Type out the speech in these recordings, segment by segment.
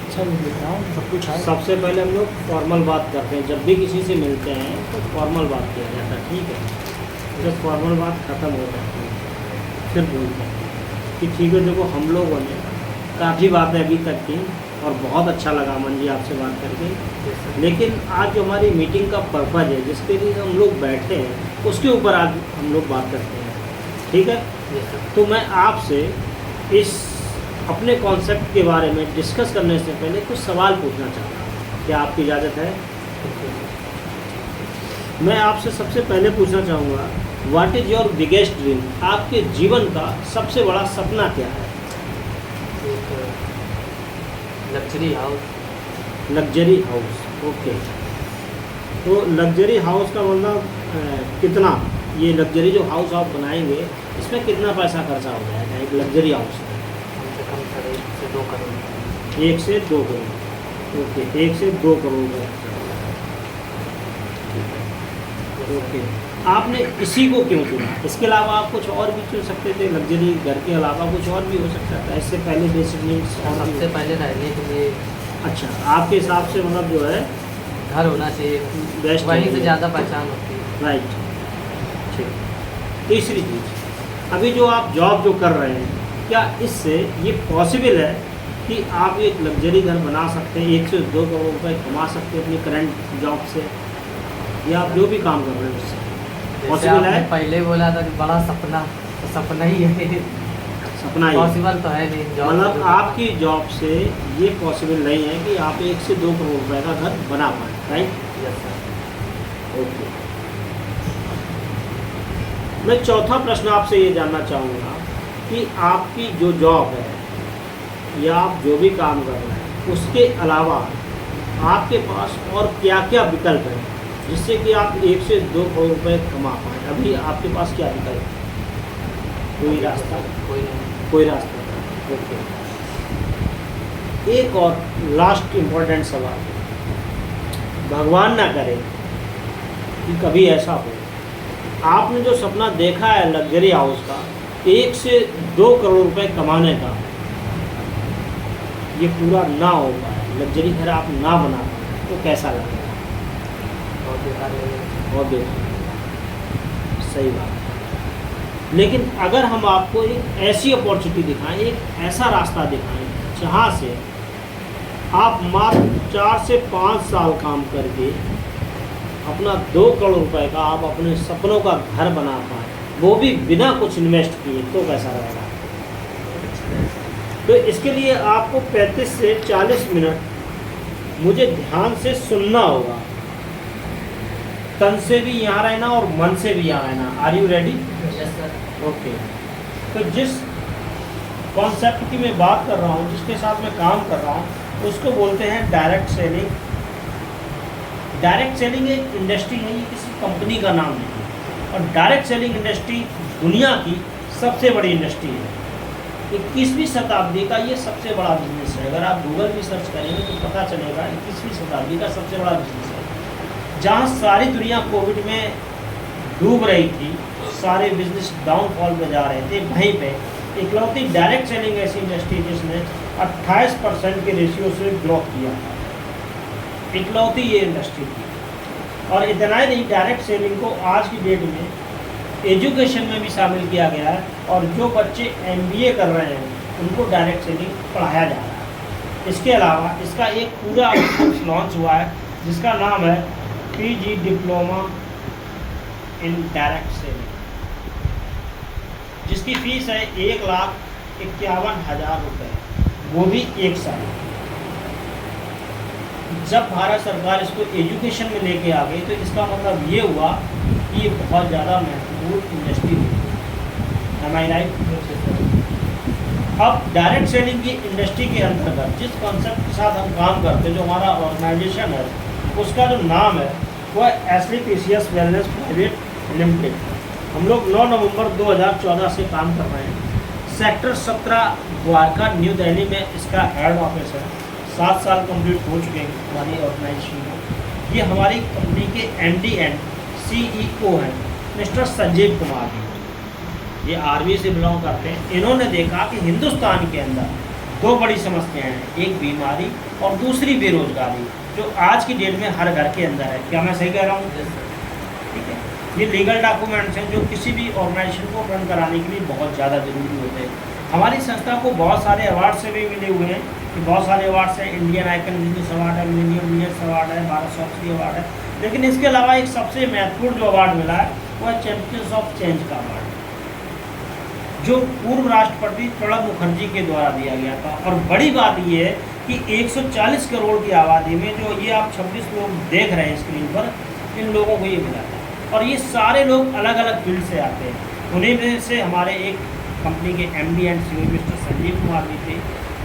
अच्छा ये देख रहा हूँ सब कुछ है। सबसे पहले हम लोग फॉर्मल बात करते हैं, जब भी किसी से मिलते हैं तो फॉर्मल बात किया जाता है, ठीक है। जब फॉर्मल बात ख़त्म हो जाती है फिर बोलते हैं कि ठीक है, देखो हम लोगों ने काफ़ी बातें अभी तक की और बहुत अच्छा लगा अमन जी आपसे बात करके, लेकिन आज जो हमारी मीटिंग का पर्पज़ है, जिसके लिए हम लोग बैठे हैं, उसके ऊपर आज हम लोग बात करते हैं, ठीक है। तो मैं आपसे इस अपने कॉन्सेप्ट के बारे में डिस्कस करने से पहले कुछ सवाल पूछना चाहता हूँ, क्या आपकी इजाज़त है? मैं आपसे सबसे पहले पूछना चाहूँगा, what is your biggest dream? आपके जीवन का सबसे बड़ा सपना क्या है? एक luxury house. Luxury house, okay. तो लग्जरी हाउस का मतलब कितना, ये लग्जरी जो हाउस आप बनाएंगे इसमें कितना पैसा खर्चा हो जाएगा एक लग्जरी हाउस में? कम से कम 1 से 2 करोड़। 1 से 2 करोड़, ओके। 1 से 2 करोड़ का ओके। आपने इसी को क्यों चुना? इसके अलावा आप कुछ और भी चुन सकते थे, लग्जरी घर के अलावा कुछ और भी हो सकता था, इससे पहले बेसिक नीड्स और भी सबसे पहले रहने के लिए अच्छा, आपके हिसाब से मतलब जो है घर होना चाहिए, बेस्ट वहीं से ज़्यादा पहचान होती है। राइट, ठीक। तीसरी चीज़, अभी जो आप जॉब जो कर रहे हैं, क्या इससे ये पॉसिबल है कि आप एक लग्जरी घर बना सकते हैं, 1 से 2 करोड़ रुपए कमा सकते हैं अपनी करंट जॉब से, या आप जो भी काम कर रहे हैं उससे जैसे पॉसिबल आपने है? पहले बोला था कि बड़ा सपना, तो सपना ही है, सपना ही है। पॉसिबल तो है नहीं जॉब। मतलब आपकी जॉब से ये पॉसिबल नहीं है कि आप 1 से 2 करोड़ रुपए का घर बना पाएँ, राइट? Yes sir. ओके। मैं चौथा प्रश्न आपसे ये जानना चाहूँगा कि आपकी जो जॉब है या आप जो भी काम कर रहे हैं, उसके अलावा आपके पास और क्या क्या विकल्प हैं जिससे कि आप 1 से 2 करोड़ रुपए कमा पाएँ? अभी आपके पास क्या विकल्प है? कोई रास्ता? कोई नहीं। कोई रास्ता नहीं, ओके। एक और लास्ट इम्पोर्टेंट सवाल, भगवान ना करे कि कभी ऐसा हो, आपने जो सपना देखा है लग्जरी हाउस का 1 से 2 करोड़ रुपए कमाने का, ये पूरा ना हो पाए, लग्जरी घर आप ना बना पाए, तो कैसा लगेगा? बहुत बेकार लगेगा। बहुत बेकार, सही बात है। लेकिन अगर हम आपको एक ऐसी अपॉर्चुनिटी दिखाएं, एक ऐसा रास्ता दिखाएं जहाँ से आप मात्र 4 से 5 साल काम करके अपना 2 करोड़ रुपए का आप अपने सपनों का घर बना पाए, वो भी बिना कुछ इन्वेस्ट किए, तो कैसा रहेगा? तो इसके लिए आपको 35 से 40 मिनट मुझे ध्यान से सुनना होगा, तन से भी यहाँ रहना और मन से भी यहाँ रहना। Are you ready? Yes sir. Okay. तो जिस कॉन्सेप्ट की मैं बात कर रहा हूँ, जिसके साथ मैं काम कर रहा हूँ, उसको बोलते हैं डायरेक्ट सेलिंग। डायरेक्ट सेलिंग एक इंडस्ट्री है, ये किसी कंपनी का नाम नहीं है, और डायरेक्ट सेलिंग इंडस्ट्री दुनिया की सबसे बड़ी इंडस्ट्री है। 21वीं शताब्दी का ये सबसे बड़ा बिजनेस है। अगर आप गूगल भी सर्च करेंगे तो पता चलेगा 21वीं शताब्दी का सबसे बड़ा बिजनेस है। जहाँ सारी दुनिया कोविड में डूब रही थी, सारे बिजनेस डाउनफॉल में जा रहे थे, वहीं पे इकलौती डायरेक्ट सेलिंग ऐसी इंडस्ट्री जिसने 28% के रेशियो से ग्रोथ किया, इकलौती ये इंडस्ट्री थी। और इतना ही नहीं, डायरेक्ट सेलिंग को आज की डेट में एजुकेशन में भी शामिल किया गया है, और जो बच्चे MBA कर रहे हैं उनको डायरेक्ट सेलिंग पढ़ाया जा रहा है। इसके अलावा इसका एक पूरा कोर्स लॉन्च हुआ है जिसका नाम है PG diploma in direct selling, जिसकी फीस है 1,51,000 रुपये, वो भी 1 साल। जब भारत सरकार इसको एजुकेशन में लेके आ गई तो इसका मतलब ये हुआ कि ये बहुत ज़्यादा महत्वपूर्ण इंडस्ट्री है। एम आई राइट? अब डायरेक्ट सेलिंग की इंडस्ट्री के अंतर्गत जिस कॉन्सेप्ट के साथ हम काम करते हैं, जो हमारा ऑर्गेनाइजेशन है, उसका जो नाम है वो है एस्ली पीसीएस वेलनेस प्राइवेट लिमिटेड। हम लोग 9 नवंबर 2014 से काम कर रहे हैं। सेक्टर 17 द्वारका न्यू दिल्ली में इसका हेड ऑफिस है। 7 साल कंप्लीट हो चुके हैं हमारी ऑर्गेनाइजेशन को। ये हमारी कंपनी के MD एंड CEO हैं मिस्टर संजीव कुमार जी। ये आर्मी से बिलोंग करते हैं। इन्होंने देखा कि हिंदुस्तान के अंदर दो बड़ी समस्याएं हैं, एक बीमारी और दूसरी बेरोजगारी, जो आज की डेट में हर घर के अंदर है। क्या मैं सही कह रहा हूँ? Yes sir. ठीक है। ये लीगल डॉक्यूमेंट्स हैं जो किसी भी ऑर्गेनाइजेशन को रन कराने के लिए बहुत ज़्यादा ज़रूरी होते हैं। हमारी संस्था को बहुत सारे अवार्ड से भी मिले हुए हैं, कि बहुत सारे अवार्ड्स हैं। इंडियन आइकन बिजनेस अवार्ड है, मिलेनियम बिजनेस अवार्ड है, भारत शॉप्सकी अवार्ड है। लेकिन इसके अलावा एक सबसे महत्वपूर्ण जो अवार्ड मिला है वो है चैंपियंस ऑफ चेंज का अवार्ड, जो पूर्व राष्ट्रपति प्रणब मुखर्जी के द्वारा दिया गया था। और बड़ी बात ये है कि 140 करोड़ की आबादी में जो ये आप 26 लोग देख रहे हैं स्क्रीन पर, इन लोगों को ये मिला था। और ये सारे लोग अलग अलग फील्ड से आते हैं। उन्हीं में से हमारे एक कंपनी के MD and CEO mister Sanjeev Kumar ji थे,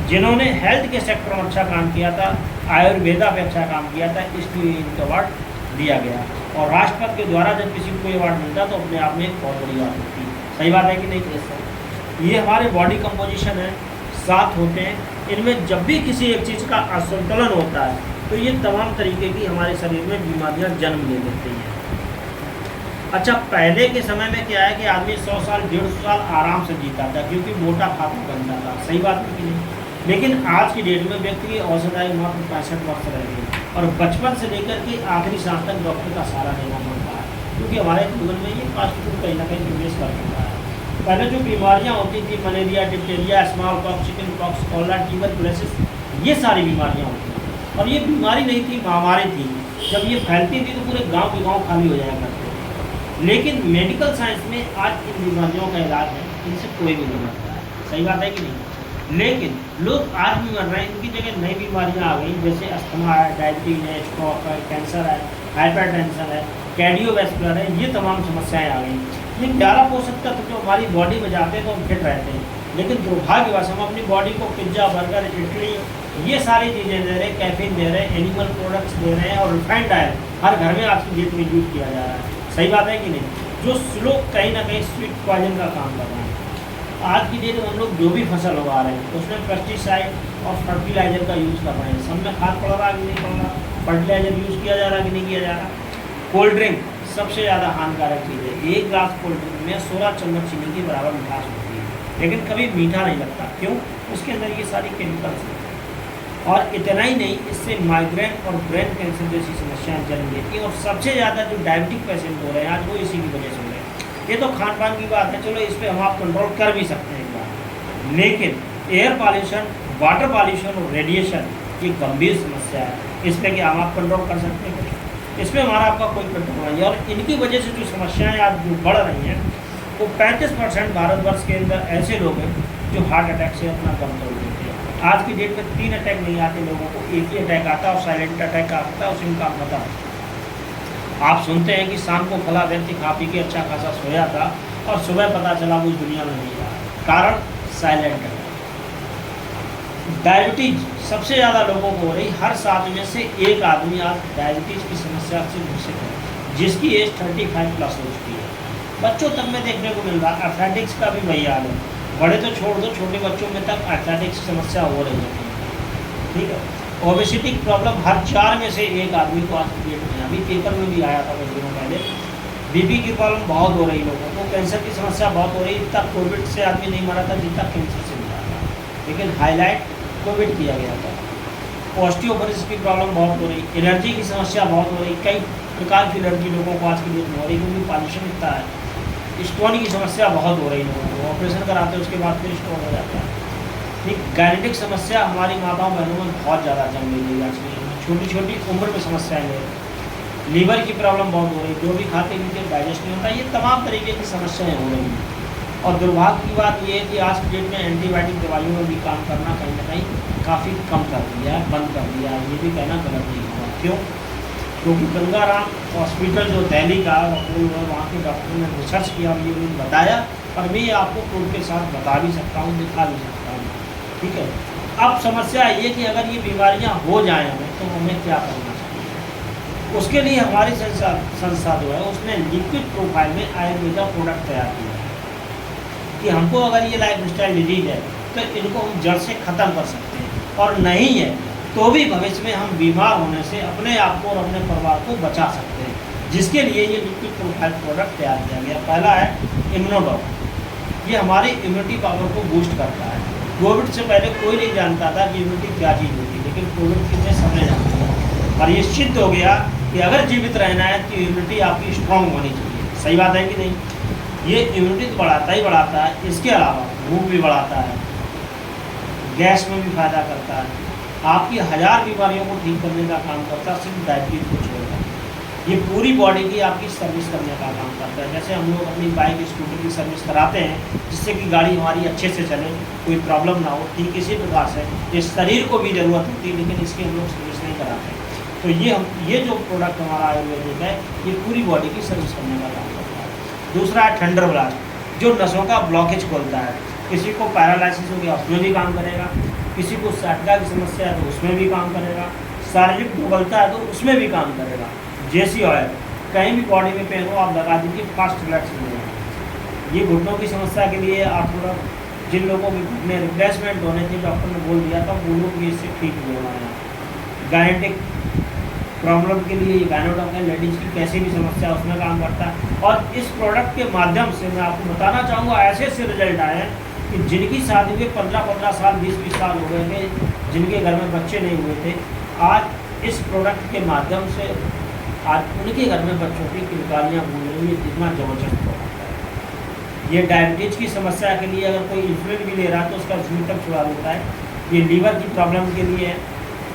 जिन्होंने हेल्थ के सेक्टर में अच्छा काम किया था, आयुर्वेदा पे अच्छा काम किया था, इसलिए इनको अवार्ड दिया गया। और राष्ट्रपति के द्वारा जब किसी को अवार्ड मिलता तो अपने आप में एक बहुत बड़ी बात होती है। सही बात है कि नहीं? Yes sir. ये हमारे बॉडी कंपोजिशन है, 7 होते हैं। इनमें जब भी किसी एक चीज़ का असंतुलन होता है तो ये तमाम तरीके की हमारे शरीर में बीमारियां जन्म ले लेती हैं। अच्छा, पहले के समय में क्या है कि आदमी 100 साल 150 साल आराम से जीता था, क्योंकि मोटा खाता बनता था। सही बात है कि नहीं? लेकिन आज की डेट में व्यक्ति की औसत आयु मात्र 65 वर्ष रह गई, और बचपन से लेकर के आखिरी सांस तक डॉक्टर का सहारा लेना पड़ता है, क्योंकि हमारे जीवन में ये फास्ट फूड कहीं ना कहीं निवेश कर चुका है। पहले जो बीमारियां होती थी, malaria, Diptera, small pox, chicken pox, cholera, tuberculosis, ये सारी बीमारियां होती थी। और ये बीमारी नहीं थी, महामारी थी। जब ये फैलती थी तो पूरे गांव के गांव खाली हो जाया करते थे। लेकिन मेडिकल साइंस में आज इन बीमारियों का इलाज है, इनसे कोई भी नहीं मरता है। सही बात है कि नहीं? लेकिन लोग आज भी मर रहे हैं। इनकी जगह नई बीमारियां आ गई, जैसे अस्थमा है, डायबिटीज है, स्ट्रोक है, कैंसर है, हाइपरटेंशन है, कार्डियोवैस्कुलर है, ये तमाम समस्याएं आ गई। ये 11 पोषक तत्व जो हमारी बॉडी में जाते हैं तो हम फिट रहते हैं, लेकिन दुर्भाग्यवश हम अपनी बॉडी को पिज्जा, बर्गर, इडली, ये सारी चीज़ें दे रहे हैं, कैफीन दे रहे हैं, एनिमल प्रोडक्ट्स दे रहे हैं, और रिफाइंड ऑयल हर घर में आज की डेट में यूज किया जा रहा है। सही बात है कि नहीं? जो स्लो कहीं ना कहीं स्वीट पॉइजन का काम कर रहे हैं। आज की डेट में हम लोग जो भी फसल उगा रहे हैं उसमें पेस्टिसाइड और फर्टिलाइजर का यूज़ कर रहे हैं। सब में खाद पड़ रहा है कि नहीं पड़ रहा? फर्टिलाइजर यूज़ किया जा रहा है कि नहीं किया जा रहा? कोल्ड ड्रिंक सबसे ज़्यादा हानिकारक चीज़ है। एक ग्लास कोल्ड ड्रिंक में 16 चम्मच चीनी के बराबर मिठास होती है, लेकिन कभी मीठा नहीं लगता। क्यों? उसके अंदर ये सारी केमिकल्स हैं। और इतना ही नहीं, इससे माइग्रेन और ब्रेन कैंसर जैसी समस्याएं जन्म लेती हैं। और सबसे ज़्यादा जो डायबिटिक पेशेंट हो रहे हैं आज, वो इसी की वजह से हो रहे हैं। ये तो खान पान की बात है, चलो इस पर हम आप कंट्रोल कर भी सकते हैं एक बार। लेकिन एयर पॉल्यूशन, वाटर पॉल्यूशन और रेडिएशन ये गंभीर समस्या है। इस पर क्या हम आप कंट्रोल कर सकते हैं? इसमें हमारा आपका कोई कंट्रोल नहीं है। और इनकी वजह से जो समस्याएं आज जो बढ़ रही हैं, वो 35% भारतवर्ष के अंदर ऐसे लोग हैं जो हार्ट अटैक से अपना दम तोड़ देते हैं। आज की डेट में 3 अटैक नहीं आते लोगों को, एक ही अटैक आता है और साइलेंट अटैक आता है, उसी का पता है। आप सुनते हैं कि शाम को फला व्यक्ति खा पी के अच्छा खासा सोया था और सुबह पता चला वो इस दुनिया में नहीं रहा। कारण साइलेंट अटैक। डायबिटीज सबसे ज़्यादा लोगों को हो रही, हर 7 में से एक आदमी आज डायबिटीज़ की समस्या से ग्रसित है, जिसकी एज 35 प्लस हो चुकी है। बच्चों तक में देखने को मिल रहा है। एथलेटिक्स का भी वही हाल है, बड़े तो छोड़ दो, छोटे बच्चों में तक एथलेटिक्स की समस्या हो रही है। ठीक है। ओबेसिटी की प्रॉब्लम हर 4 में से एक आदमी को आज की डेट में, अभी पेपर में भी आया था कुछ दिनों पहले, बीपी की प्रॉब्लम बहुत हो रही है लोगों को, कैंसर की समस्या बहुत हो रही है। इतना कोविड से आदमी नहीं मरा था जितना कैंसर से मरा था, लेकिन हाईलाइट कोविड किया गया था। ऑस्टियोपोरोसिस की प्रॉब्लम बहुत हो रही, एलर्जी की समस्या बहुत हो रही, कई प्रकार की एलर्जी लोगों को आज की डेट में हो रही, क्योंकि पॉल्यूशन इतना है। स्टोन की समस्या बहुत हो रही लोगों को, ऑपरेशन कराते हैं उसके बाद फिर स्टोन हो जाता है। ठीक, गायनेटिक समस्या हमारी माताओं बहनों में बहुत ज़्यादा जन्म ले रही है आज की डेट में, छोटी छोटी उम्र में समस्याएं ले रही। लीवर की प्रॉब्लम बहुत हो रही, जो भी खाते पीते डाइजेस्ट नहीं होता, ये तमाम तरीके की समस्याएं हो रही हैं। और दुर्भाग्य की बात ये है कि आज की डेट में एंटीबायोटिक दवाइयों में भी काम करना कहीं ना कहीं काफ़ी कम कर दिया है, बंद कर दिया है। ये भी कहना गलत नहीं होगा। क्यों? क्योंकि गंगाराम हॉस्पिटल जो दिल्ली का वहाँ के डॉक्टर ने रिसर्च किया, मुझे उन्होंने बताया, और मैं ये आपको प्रूफ के साथ बता भी सकता हूँ, दिखा भी सकता हूँ। ठीक है। अब समस्या ये कि अगर ये बीमारियाँ हो जाएँ हमें, तो हमें क्या करना चाहिए? उसके लिए हमारी संस्था जो है उसने लिक्विड प्रोफाइल में आयुर्वेदा प्रोडक्ट तैयार किया है कि हमको अगर ये लाइफ स्टाइल डिजीज है तो इनको हम जड़ से ख़त्म कर सकते हैं, और नहीं है तो भी भविष्य में हम बीमार होने से अपने आप को और अपने परिवार को बचा सकते हैं, जिसके लिए ये लिक्विड प्रोफाइल प्रोडक्ट तैयार किया गया। पहला है इम्यूनोडॉक, ये हमारी इम्यूनिटी पावर को बूस्ट करता है। कोविड से पहले कोई नहीं जानता था कि इम्यूनिटी क्या चीज़ होती, लेकिन कोविड की वजह सबने जान लिया और ये सिद्ध हो गया कि अगर जीवित रहना है तो इम्यूनिटी आपकी स्ट्रांग होनी चाहिए। सही बात है कि नहीं? ये इम्यूनिटी तो बढ़ाता ही बढ़ाता है, इसके अलावा भूख भी बढ़ाता है, गैस में भी फायदा करता है, आपकी 1000 बीमारियों को ठीक करने का काम करता है, सिर्फ डायबिटीज को छोड़कर। ये पूरी बॉडी की आपकी सर्विस करने का काम करता है। जैसे हम लोग अपनी बाइक स्कूटर की सर्विस कराते हैं जिससे कि गाड़ी हमारी अच्छे से चले, कोई प्रॉब्लम ना हो, ठीक इसी प्रकार से इस शरीर को भी ज़रूरत होती है, लेकिन इसकी हम लोग सर्विस नहीं कराते। तो ये जो प्रोडक्ट हमारा आयुर्वेदिक है, ये पूरी बॉडी की सर्विस करने का काम करता है। दूसरा है थंडर ब्लास्ट, जो नसों का ब्लॉकेज खोलता है। किसी को पैरालिसिस हो गया उसमें भी काम करेगा, किसी को सटका की समस्या है तो उसमें भी काम करेगा, शारीरिक दुर्बलता है तो उसमें भी काम करेगा। जेसी ऑयल कहीं भी बॉडी में पेन हो आप लगा दीजिए, फास्ट रिलैक्स मिलेगा। ये घुटनों की समस्या के लिए आप थोड़ा, जिन लोगों के घुटने रिप्लेसमेंट होने थे डॉक्टर ने बोल दिया था, वो लोग भी इससे ठीक हुए हैं। गायनेटिक प्रॉब्लम के लिए गायनोडॉक है, लेडीज़ की कैसी भी समस्या उसमें काम करता है। और इस प्रोडक्ट के माध्यम से मैं आपको बताना चाहूँगा ऐसे ऐसे रिजल्ट आए हैं कि जिनकी शादी में 15-15 साल 20-20 साल हो गए थे, जिनके घर में बच्चे नहीं हुए थे, आज इस प्रोडक्ट के माध्यम से आज उनके घर में बच्चों की किलकारियाँ भूल रही है। इतना ज़बरदस्त प्रोडक्ट है। ये डायबिटीज़ की समस्या के लिए अगर कोई इंसुलिन भी ले रहा है तो उसका इंसुलिन तक छुड़ा देता है। ये लीवर की प्रॉब्लम के लिए है,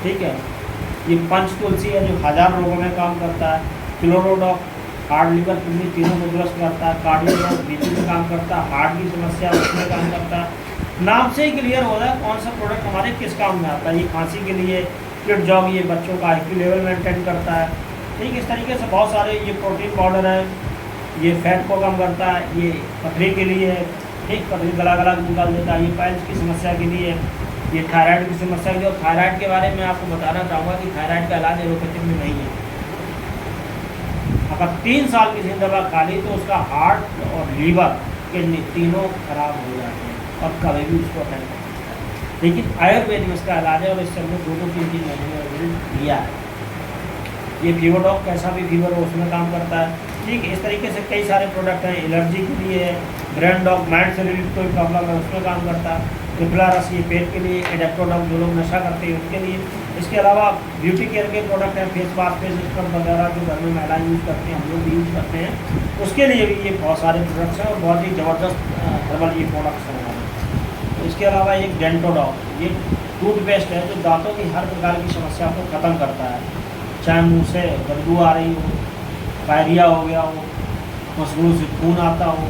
ठीक है। ये पंच तुलसी है जो 1000 रोगों में काम करता है। क्लोरोडॉक हार्ट, लिवर, किडनी तीनों को दुरुस्त करता है। कार्डियोडॉक बीपी में काम करता है, हार्ट की समस्या उसमें काम करता है। नाम से ही क्लियर हो रहा है कौन सा प्रोडक्ट हमारे किस काम में आता है। ये खांसी के लिए किड जॉग, ये बच्चों का IQ लेवल मेंटेन करता है, ठीक। इस तरीके से बहुत सारे, ये प्रोटीन पाउडर है, ये फैट को कम करता है, ये पथरी के लिए है, ठीक, पथरी गला निकाल देता है। ये पाइल्स की समस्या के लिए, ये थायराइड की समस्या के लिए। और थायराइड के बारे में आपको बताना चाहूँगा कि थायराइड का इलाज एलोपैथिक में नहीं है। अगर 3 साल की दवा खा ली तो उसका हार्ट और लीवर, किडनी तीनों खराब हो जाते हैं और कभी भी उसको अटैक कर सकता है। लेकिन आयुर्वेद में इसका इलाज है और इससे हमने 2-3 महीने में रिजल्ट लिया है। ये फीवरडॉक कैसा भी फीवर हो उसमें काम करता है, ठीक। इस तरीके से कई सारे प्रोडक्ट हैं। एलर्जी के लिए है, ब्रेन डॉक माइंड से रिलेटेड कोई प्रॉब्लम है उसमें काम करता है। ट्रिपलारस ये पेट के लिए, एडेप्टोडॉक जो लोग नशा करते हैं उनके लिए। इसके अलावा ब्यूटी केयर के प्रोडक्ट हैं, फेस वाश, फेस स्क्रब वगैरह जो घर में महिलाएं यूज़ करते हैं, हम लोग भी यूज़ करते हैं, उसके लिए भी ये बहुत सारे प्रोडक्ट्स हैं और बहुत ही ज़बरदस्त हर्बल ये प्रोडक्ट्स हैं हमारे। इसके अलावा एक डेंटोडॉक, ये टूथपेस्ट है जो दांतों की हर प्रकार की समस्या को ख़त्म करता है, चाहे मुँह से बदबू आ रही हो, डायरिया हो गया हो, मसलून से खून आता हो,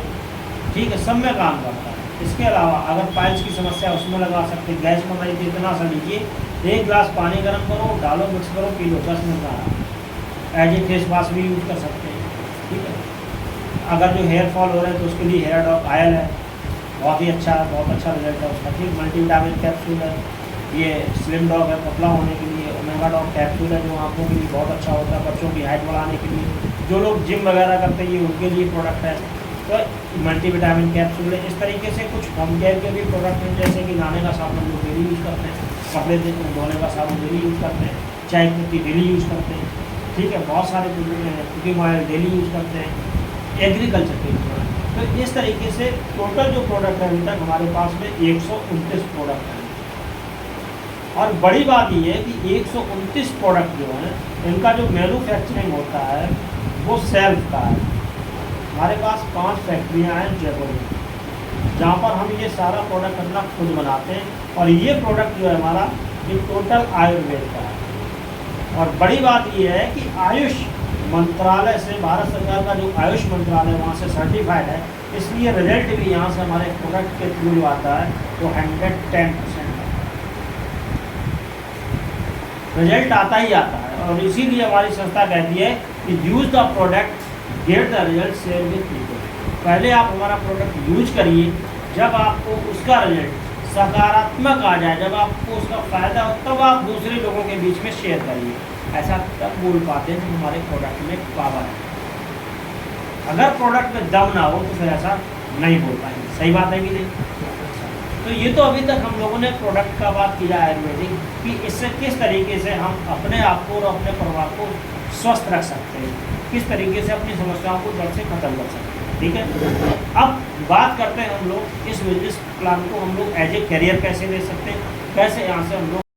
ठीक है, सब में काम करता है। इसके अलावा अगर पाइल्स की समस्या उसमें लगा सकते हैं। गैस बनाई तो इतना सा लीजिए, 1 गिलास पानी गर्म करो, डालो, मिक्स करो, पी लो, 10 मिनट का आराम। एज ए फेस वॉश भी यूज़ कर सकते हैं, ठीक है। अगर जो हेयर फॉल हो रहा है तो उसके लिए हेयर डॉक आयल है, बहुत ही अच्छा है, बहुत अच्छा रिजल्ट है उसका, ठीक। मल्टीविटामिन कैप्सूल है, ये स्लिम डॉग है पतला होने के लिए। ओमेगा डॉग कैप्सूल है जो आँखों के लिए बहुत अच्छा होता है, बच्चों की हाइट बढ़ाने के लिए, जो लोग जिम वगैरह करते हैं ये उनके लिए प्रोडक्ट है। तो मल्टीविटामिन कैप्सूल है। इस तरीके से कुछ होम केयर के भी प्रोडक्ट हैं, जैसे कि नहाने का साबुन लोग डेली यूज़ करते हैं, कपड़े धोने का साबुन डेली यूज़ करते हैं, चाय पत्ती डेली यूज़ करते हैं, ठीक है। बहुत सारे कुकिंग ऑयल डेली यूज़ करते हैं, एग्रीकल्चर के प्रोडक्ट। तो इस तरीके से टोटल जो प्रोडक्ट है अभी तक हमारे पास में 129 प्रोडक्ट हैं। और बड़ी बात ये है कि 129 प्रोडक्ट जो हैं इनका जो मैन्युफैक्चरिंग होता है वो सेल्फ का है। हमारे पास 5 फैक्ट्रियाँ हैं जयपुर में, जहाँ पर हम ये सारा प्रोडक्ट अपना खुद बनाते हैं। और ये प्रोडक्ट जो है हमारा, ये टोटल आयुर्वेद का है। और बड़ी बात ये है कि आयुष मंत्रालय से, भारत सरकार का जो आयुष मंत्रालय वहाँ से सर्टिफाइड है, इसलिए रिजल्ट भी यहाँ से हमारे प्रोडक्ट के थ्रू जो आता है वो 110% रिजल्ट आता ही आता है। और इसीलिए हमारी संस्था कहती है कि use the product, get the result, share with people. पहले आप हमारा प्रोडक्ट यूज करिए, जब आपको उसका रिजल्ट सकारात्मक आ जाए, जब आपको उसका फ़ायदा हो, तब आप दूसरे लोगों के बीच में शेयर करिए। ऐसा तब बोल पाते हैं कि हमारे प्रोडक्ट में पावर है। अगर प्रोडक्ट में दम ना हो तो फिर ऐसा नहीं बोल पाएंगे। सही बात है कि नहीं? तो ये तो अभी तक हम लोगों ने प्रोडक्ट का बात किया आयुर्वेदिक कि इससे किस तरीके से हम अपने आप को और अपने परिवार को स्वस्थ रख सकते हैं, किस तरीके से अपनी समस्याओं को जड़ से ख़त्म कर सकते हैं, ठीक है। अब बात करते हैं हम लोग इस बिजनेस प्लान को हम लोग एज ए करियर कैसे ले सकते हैं, कैसे यहाँ से हम लोग